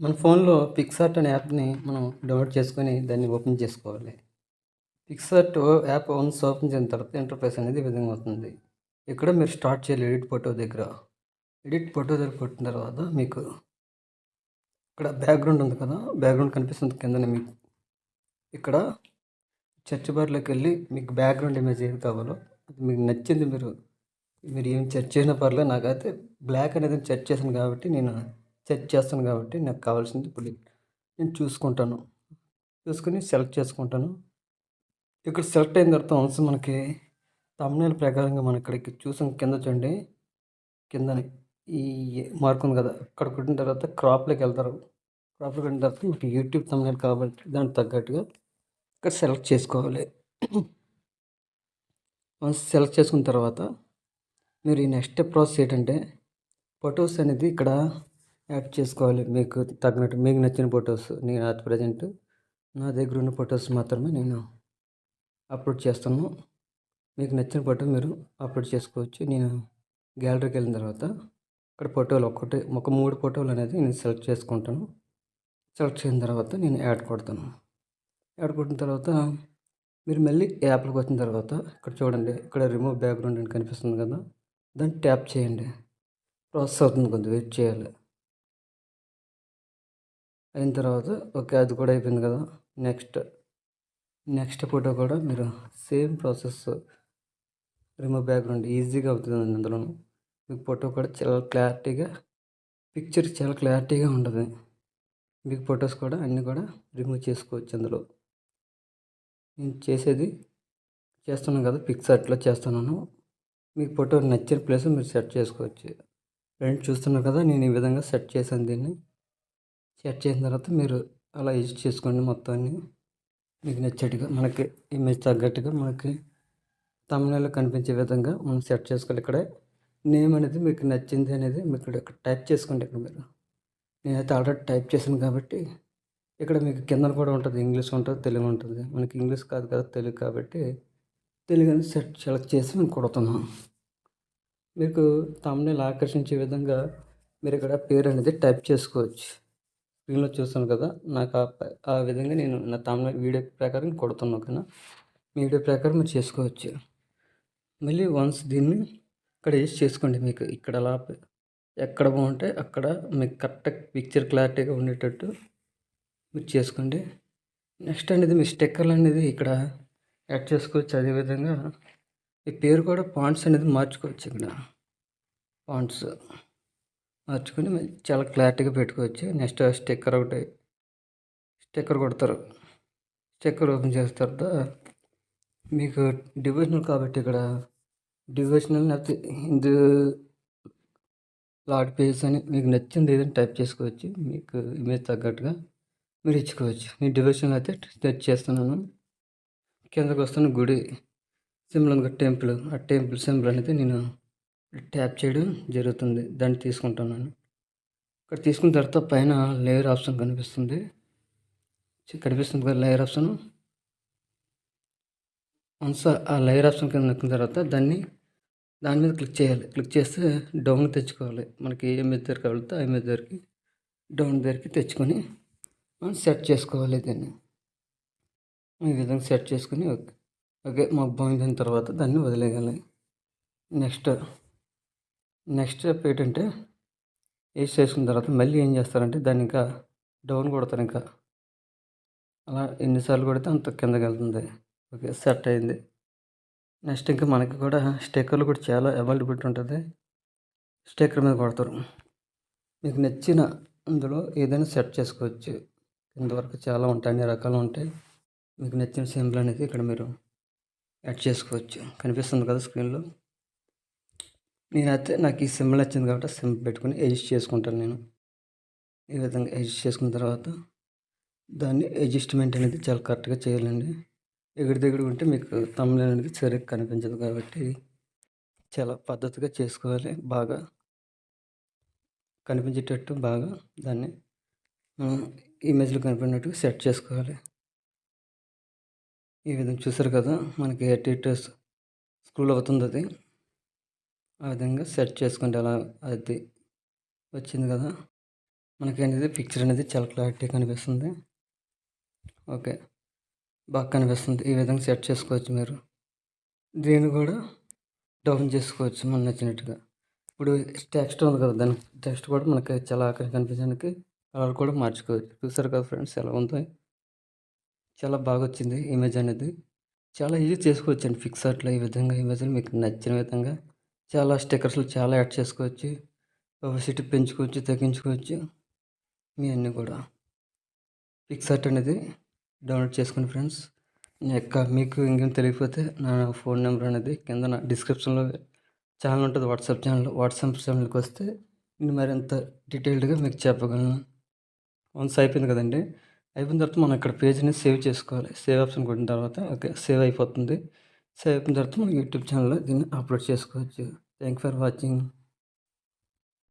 మన ఫోన్‌లో పిక్సార్ట్ అనే యాప్‌ని మనం డౌన్‌లోడ్ చేసుకొని దాన్ని ఓపెన్ చేసుకోవాలి. పిక్సార్ట్ యాప్ వన్స్ ఓపెన్ చేసిన తర్వాత ఇంటర్ఫేస్ అనేది ఈ విధంగా వస్తుంది. ఇక్కడ మీరు స్టార్ట్ చేయాలి ఎడిట్ ఫోటో దగ్గర. ఎడిట్ ఫోటో దగ్గర కొట్టిన తర్వాత మీకు ఇక్కడ బ్యాక్‌గ్రౌండ్ ఉంది కదా! బ్యాక్‌గ్రౌండ్ కనిపిస్తుంది కిందన మీకు. ఇక్కడ సెర్చ్ బార్‌లోకెళ్ళి మీకు బ్యాక్‌గ్రౌండ్ ఇమేజ్ ఏది కావాలో అది మీకు నచ్చింది మీరు ఏం సెర్చ్ చేసినా పర్లేదు. నాకైతే బ్లాక్ అనేది సెర్చ్ చేశాను కాబట్టి సెర్చ్ చేస్తాను కాబట్టి నాకు కావాల్సింది ఇప్పుడు నేను చూసుకుంటాను. చూసుకొని సెలెక్ట్ చేసుకుంటాను. ఇక్కడ సెలెక్ట్ అయిన తర్వాత వన్స్ మనకి థంబ్‌నెయిల్ ప్రకారంగా మనం ఇక్కడికి చూసాం కింద చూడండి. కిందనే ఈ మార్క్ ఉంది కదా! అక్కడ కొట్టిన తర్వాత క్రాప్‌లోకెళ్తారు. క్రాప్‌లోకి వెళ్ళిన తర్వాత మీకు యూట్యూబ్ థంబ్‌నెయిల్ కాబట్టి దానికి తగ్గట్టుగా ఇక్కడ సెలెక్ట్ చేసుకోవాలి. వన్స్ సెలెక్ట్ చేసుకున్న తర్వాత మీరు ఈ నెక్స్ట్ ప్రాసెస్ ఏంటంటే ఫోటోస్ అనేది ఇక్కడ యాడ్ చేసుకోవాలి. మీకు తగినట్టు మీకు నచ్చిన ఫోటోస్. నేను అట్ ప్రెజెంట్ నా దగ్గర ఉన్న ఫోటోస్ మాత్రమే నేను అప్‌లోడ్ చేస్తాను. మీకు నచ్చిన ఫోటో మీరు అప్‌లోడ్ చేసుకోవచ్చు. నేను గ్యాలరీకి వెళ్ళిన తర్వాత ఇక్కడ ఫోటోలు ఒక 3 ఫోటోలు అనేది నేను సెలెక్ట్ చేసుకుంటాను. సెలెక్ట్ చేసిన తర్వాత నేను యాడ్ కొడతాను. యాడ్ కొట్టిన తర్వాత మీరు మళ్ళీ యాప్‌లోకి వచ్చిన తర్వాత ఇక్కడ చూడండి. ఇక్కడ రిమూవ్ బ్యాక్‌గ్రౌండ్ అని కనిపిస్తుంది కదా! దాన్ని ట్యాప్ చేయండి. ప్రాసెస్ అవుతుంది కొద్దిగా వెయిట్ చేయాలి. అయిన తర్వాత ఓకే. అది కూడా అయిపోయింది కదా! నెక్స్ట్ ఫోటో కూడా మీరు సేమ్ ప్రాసెస్ రిమూవ్ బ్యాక్‌గ్రౌండ్ ఈజీగా అవుతుందండి అందులోను. మీకు ఫోటో కూడా పిక్చర్ చాలా క్లారిటీగా ఉంటది. మీకు ఫోటోస్ కూడా అన్నీ కూడా రిమూవ్ చేసుకోవచ్చు అందులో. నేను చేస్తున్నాను కదా! పిక్సార్ట్‌లో చేస్తున్నాను. మీకు ఫోటో నచ్చిన ప్లేస్ మీరు సెట్ చేసుకోవచ్చు. ఫ్రెండ్స్ చూస్తున్నారు కదా! నేను ఈ విధంగా సెట్ చేశాను దీన్ని. సెట్ చేసిన తర్వాత మీరు అలా ఎడిట్ చేసుకోండి మొత్తం అన్నీ. మీకు నచ్చేట్టుగా మనకి ఇమేజ్ తగ్గట్టుగా మనకి థంబ్‌నెయిల్‌లో కనిపించే విధంగా మనం సెట్ చేసుకోవాలి. ఇక్కడే నేమ్ అనేది మీకు నచ్చింది అనేది మీకు ఇక్కడ టైప్ చేసుకోండి ఇక్కడ మీరు. నేనైతే ఆల్రెడీ టైప్ చేశాను కాబట్టి ఇక్కడ మీకు కిందన కూడా ఉంటది. ఇంగ్లీష్ ఉంటది, తెలుగు ఉంటుంది. మనకి ఇంగ్లీష్ కాదు కదా! తెలుగు కాబట్టి తెలుగు అనేది సెలెక్ట్ చేసి నేను కొడుతున్నాను. మీకు థంబ్‌నెయిల్ ఆకర్షించే విధంగా మీరిక్కడ పేరు అనేది టైప్ చేసుకోవచ్చు. స్క్రీన్‌లో చూస్తున్నారు కదా! నాకు ఆ విధంగా నేను నా థంబ్‌నెయిల్ వీడియో ప్రకారం కొడుతున్నా. ఓకేనా? మీ వీడియో ప్రకారం మీరు చేసుకోవచ్చు. మళ్ళీ వన్స్ దీన్ని ఇక్కడ యూజ్ చేసుకోండి. మీకు ఇక్కడ అలా ఎక్కడ బాగుంటే అక్కడ మీకు కరెక్ట్‌గా పిక్చర్ క్లారిటీగా ఉండేటట్టు మీరు చేసుకోండి. నెక్స్ట్ అనేది మీ స్టిక్కర్లు అనేది ఇక్కడ యాడ్ చేసుకోవచ్చు. అదేవిధంగా ఈ పేరు కూడా ఫాంట్స్ అనేది మార్చుకోవచ్చు ఇక్కడ. ఫాంట్స్ మార్చుకొని చాలా క్లారిటీగా పెట్టుకోవచ్చు. నెక్స్ట్ స్టిక్కర్ కొడతారు. స్టిక్కర్ ఓపెన్ చేసిన తర్వాత మీకు డివోషనల్ కాబట్టి ఇక్కడ డివోషనల్ లేకపోతే హిందూ లార్డ్ పేజెస్ అని మీకు నచ్చింది ఏదైనా టైప్ చేసుకోవచ్చు. మీకు ఇమేజ్ తగ్గట్టుగా మీరు ఇచ్చుకోవచ్చు. నేను డివోషనల్ అయితే సెర్చ్ చేస్తున్నాను. కిందకు వస్తున్న గుడి సింబల్ ఉంది కదా! టెంపుల్. ఆ టెంపుల్ సింబల్ అనేది నేను ట్యాప్ చేయడం జరుగుతుంది. దాన్ని తీసుకుంటున్నాను. ఇక్కడ తీసుకున్న తర్వాత పైన లేయర్ ఆప్షన్ కనిపిస్తుంది. కనిపిస్తుంది కదా లేయర్ ఆప్షన్. వన్స్ ఆ లేయర్ ఆప్షన్ కింద నొక్కిన తర్వాత దాని మీద క్లిక్ చేయాలి. క్లిక్ చేస్తే డౌన్ తెచ్చుకోవాలి. మనకి ఏ ఇమేజ్ దగ్గరికి వెళ్తే ఆ ఇమేజ్ దగ్గరికి డౌన్ దగ్గరికి తెచ్చుకొని మనం సెట్ చేసుకోవాలి దీన్ని. ఈ విధంగా సెట్ చేసుకొని ఓకే. మాకు బాగుందిన తర్వాత దాన్ని వదిలేయాలి. నెక్స్ట్ స్టెప్ ఏంటంటే ఏసి చేసుకున్న తర్వాత మళ్ళీ ఏం చేస్తారంటే దాన్ని ఇంకా డౌన్ కొడతారు ఇంకా. అలా ఎన్ని సార్లు కొడితే అంత కిందకెళ్తుంది. ఓకే. సెట్ అయింది. నెక్స్ట్ ఇంకా మనకి కూడా స్టిక్కర్లు కూడా చాలా అవైలబిలిటీ ఉంటుంది. స్టిక్కర్ మీద కొడతారు. మీకు నచ్చిన అందులో ఏదైనా సెట్ చేసుకోవచ్చు. కింద వరకు చాలా ఉంటాయి. అన్ని రకాలు ఉంటాయి. మీకు నచ్చిన సింబల్ అనేది ఇక్కడ మీరు యాడ్ చేసుకోవచ్చు. కనిపిస్తుంది కదా స్క్రీన్‌లో. నేనైతే నాకు ఈ సింబల్ నచ్చింది కాబట్టి ఆ సింబల్ పెట్టుకొని ఎడిట్ చేసుకుంటాను నేను. ఈ విధంగా ఎడిట్ చేసుకున్న తర్వాత దాన్ని అడ్జస్ట్‌మెంట్ అనేది చాలా కరెక్ట్‌గా చేయాలండి. ఎగుడు దిగుడుగా ఉంటే మీకు థంబ్‌నెయిల్ అనేది సరిగ్గా కనిపించదు కాబట్టి చాలా పద్ధతిగా చేసుకోవాలి. బాగా కనిపించేటట్టు బాగా దాన్ని ఇమేజ్‌లో కనిపినట్టుగా సెట్ చేసుకోవాలి. ఈ విధంగా చూసారు కదా! మనకి అటు ఇటు స్క్రోల్ అవుతుందది. ఆ విధంగా సెట్ చేసుకోండి. అలా అది వచ్చింది కదా! మనకి అనేది పిక్చర్ అనేది చాలా క్లారిటీగా కనిపిస్తుంది. ఓకే. బాగా కనిపిస్తుంది. ఈ విధంగా సెట్ చేసుకోవచ్చు మీరు. దీన్ని కూడా డౌన్ చేసుకోవచ్చు మనకు నచ్చినట్టుగా. ఇప్పుడు టెక్స్ట్ ఉంది కదా! దాని టెక్స్ట్ కూడా మనకి చాలా ఆకర్షణగా కనిపించడానికి కలర్ కూడా మార్చుకోవచ్చు. చూసారు కదా ఫ్రెండ్స్ ఎలా ఉందో? చాలా బాగొచ్చింది ఇమేజ్ అనేది. చాలా ఈజీ చేసుకోవచ్చండి పిక్సార్ట్‌లో ఈ విధంగా ఇమేజ్‌లు మీకు నచ్చిన విధంగా చాలా స్టిక్కర్స్‌లు చాలా యాడ్ చేసుకోవచ్చు. ఒపెసిటీ పెంచుకోవచ్చు, తగ్గించుకోవచ్చు. మీ అన్నీ కూడా. పిక్సార్ట్ అనేది డౌన్లోడ్ చేసుకోండి ఫ్రెండ్స్. మీకు ఇంకేం తెలియకపోతే నా ఫోన్ నెంబర్ అనేది కింద నా డిస్క్రిప్షన్‌లో ఛానల్ ఉంటుంది. వాట్సాప్ ఛానల్‌కి వస్తే నేను మరింత డీటెయిల్డ్‌గా మీకు చెప్పగలను. వన్స్ అయిపోయింది కదండీ! అయిపోయిన తర్వాత మనం ఇక్కడ పేజ్‌ని సేవ్ చేసుకోవాలి. సేవ్ ఆప్షన్ కొట్టిన తర్వాత ఓకే. సేవ్ అయిపోతుంది. సేవ్ అయిపోయిన తర్వాత మనం యూట్యూబ్ ఛానల్‌లో దీన్ని అప్లోడ్ చేసుకోవచ్చు. Thank you for watching.